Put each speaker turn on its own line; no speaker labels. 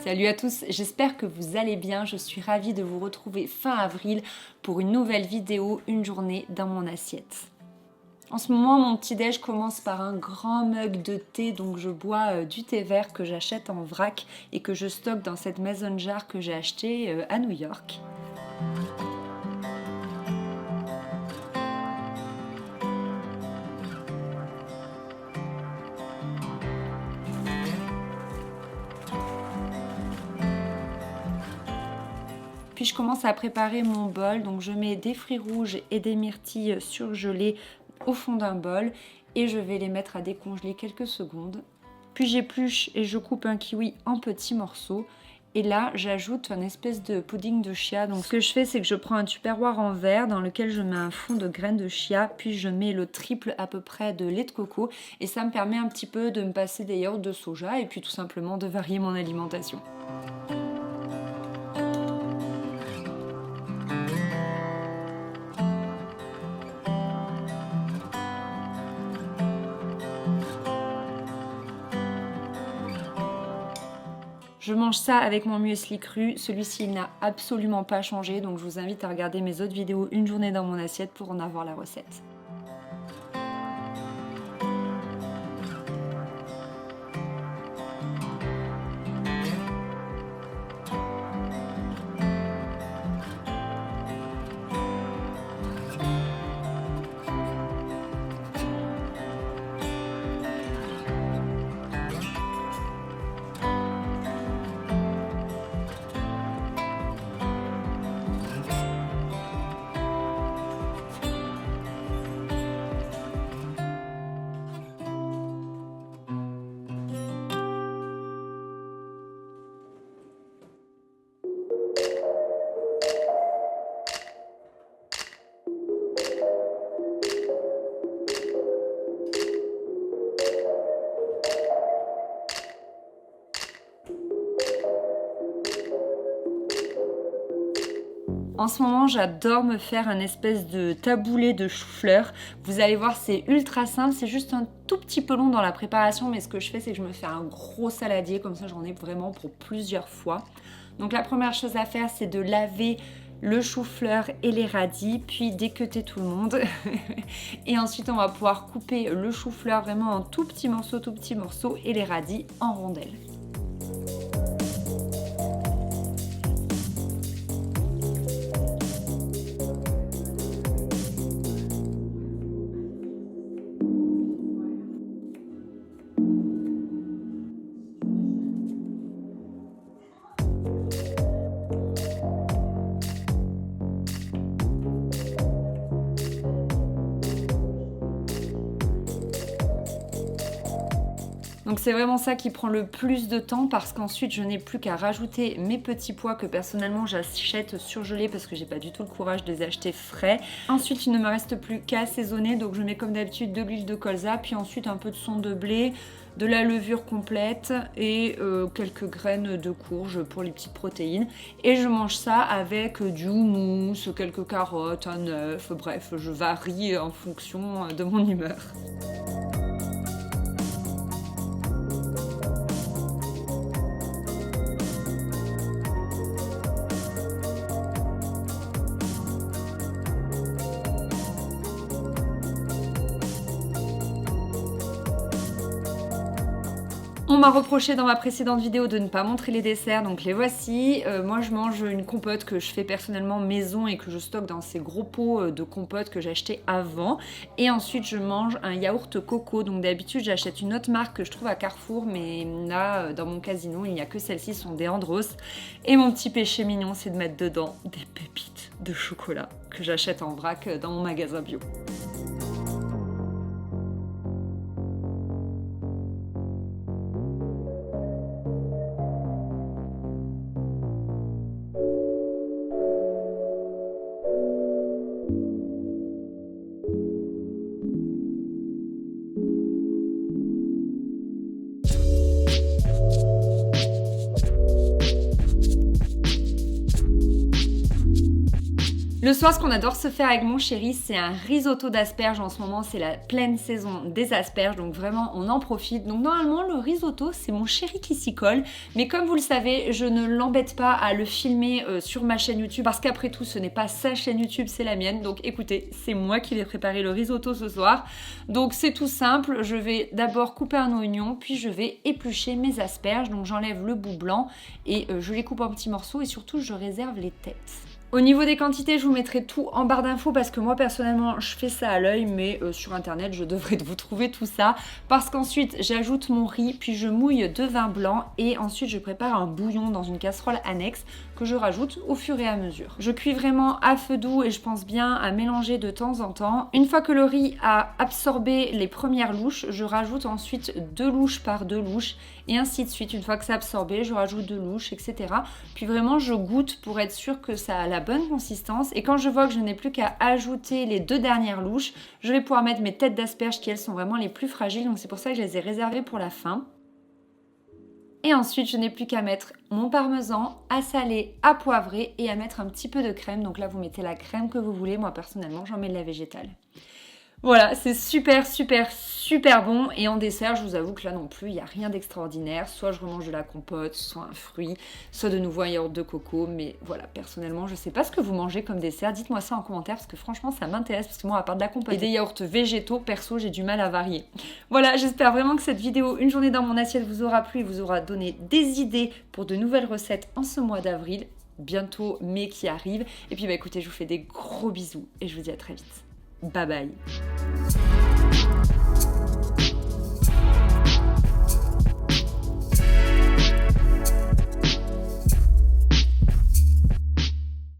Salut à tous, j'espère que vous allez bien. Je suis ravie de vous retrouver fin avril pour une nouvelle vidéo, une journée dans mon assiette. En ce moment, mon petit-déj commence par un grand mug de thé, donc je bois du thé vert que j'achète en vrac et que je stocke dans cette mason jar que j'ai acheté à New York. Puis je commence à préparer mon bol, donc je mets des fruits rouges et des myrtilles surgelées au fond d'un bol et je vais les mettre à décongeler quelques secondes. Puis j'épluche et je coupe un kiwi en petits morceaux. Et là, j'ajoute un espèce de pudding de chia. Donc ce que je fais, c'est que je prends un tupperware en verre dans lequel je mets un fond de graines de chia, puis je mets le triple à peu près de lait de coco. Et ça me permet un petit peu de me passer des yaourts de soja et puis tout simplement de varier mon alimentation. Je mange ça avec mon muesli cru, celui-ci il n'a absolument pas changé, donc je vous invite à regarder mes autres vidéos Une journée dans mon assiette pour en avoir la recette. En ce moment, j'adore me faire un espèce de taboulé de chou-fleur. Vous allez voir, c'est ultra simple, c'est juste un tout petit peu long dans la préparation, mais ce que je fais, c'est que je me fais un gros saladier, comme ça j'en ai vraiment pour plusieurs fois. Donc la première chose à faire, c'est de laver le chou-fleur et les radis, puis d'équeuter tout le monde. Et ensuite, on va pouvoir couper le chou-fleur vraiment en tout petits morceaux, et les radis en rondelles. Donc c'est vraiment ça qui prend le plus de temps parce qu'ensuite je n'ai plus qu'à rajouter mes petits pois que personnellement j'achète surgelés parce que j'ai pas du tout le courage de les acheter frais. Ensuite il ne me reste plus qu'à assaisonner, donc je mets comme d'habitude de l'huile de colza, puis ensuite un peu de son de blé, de la levure complète et quelques graines de courge pour les petites protéines. Et je mange ça avec du houmous, quelques carottes, un œuf, bref, je varie en fonction de mon humeur. On m'a reproché dans ma précédente vidéo de ne pas montrer les desserts, donc les voici. Moi je mange une compote que je fais personnellement maison et que je stocke dans ces gros pots de compote que j'ai acheté avant. Et ensuite je mange un yaourt coco, donc d'habitude j'achète une autre marque que je trouve à Carrefour, mais là dans mon casino il n'y a que celle-ci, sont des Andros. Et mon petit péché mignon, c'est de mettre dedans des pépites de chocolat que j'achète en vrac dans mon magasin bio. Le soir, ce qu'on adore se faire avec mon chéri, c'est un risotto d'asperges. En ce moment, c'est la pleine saison des asperges, donc vraiment, on en profite. Donc normalement, le risotto, c'est mon chéri qui s'y colle. Mais comme vous le savez, je ne l'embête pas à le filmer sur ma chaîne YouTube, parce qu'après tout, ce n'est pas sa chaîne YouTube, c'est la mienne. Donc écoutez, c'est moi qui vais préparer le risotto ce soir. Donc c'est tout simple, je vais d'abord couper un oignon, puis je vais éplucher mes asperges. Donc j'enlève le bout blanc et je les coupe en petits morceaux et surtout, je réserve les têtes. Au niveau des quantités, je vous mettrai tout en barre d'infos parce que moi personnellement je fais ça à l'œil, mais sur internet je devrais vous trouver tout ça, parce qu'ensuite j'ajoute mon riz, puis je mouille de vin blanc et ensuite je prépare un bouillon dans une casserole annexe que je rajoute au fur et à mesure. Je cuis vraiment à feu doux et je pense bien à mélanger de temps en temps. Une fois que le riz a absorbé les premières louches, je rajoute ensuite 2 louches par 2 louches et ainsi de suite. Une fois que c'est absorbé, je rajoute 2 louches, etc. Puis vraiment je goûte pour être sûre que ça a la bonne consistance, et quand je vois que je n'ai plus qu'à ajouter les 2 dernières louches, je vais pouvoir mettre mes têtes d'asperges qui elles sont vraiment les plus fragiles, donc c'est pour ça que je les ai réservées pour la fin. Et ensuite je n'ai plus qu'à mettre mon parmesan, à saler, à poivrer et à mettre un petit peu de crème. Donc là vous mettez la crème que vous voulez, moi personnellement j'en mets de la végétale. Voilà, c'est super bon, et en dessert, je vous avoue que là non plus, il n'y a rien d'extraordinaire. Soit je remange de la compote, soit un fruit, soit de nouveau un yaourt de coco, mais voilà, personnellement, je sais pas ce que vous mangez comme dessert. Dites-moi ça en commentaire, parce que franchement, ça m'intéresse, parce que moi, à part de la compote et des yaourts végétaux, perso, j'ai du mal à varier. Voilà, j'espère vraiment que cette vidéo, une journée dans mon assiette, vous aura plu et vous aura donné des idées pour de nouvelles recettes en ce mois d'avril. Bientôt mai qui arrive. Et puis bah écoutez, je vous fais des gros bisous et je vous dis à très vite. Bye bye.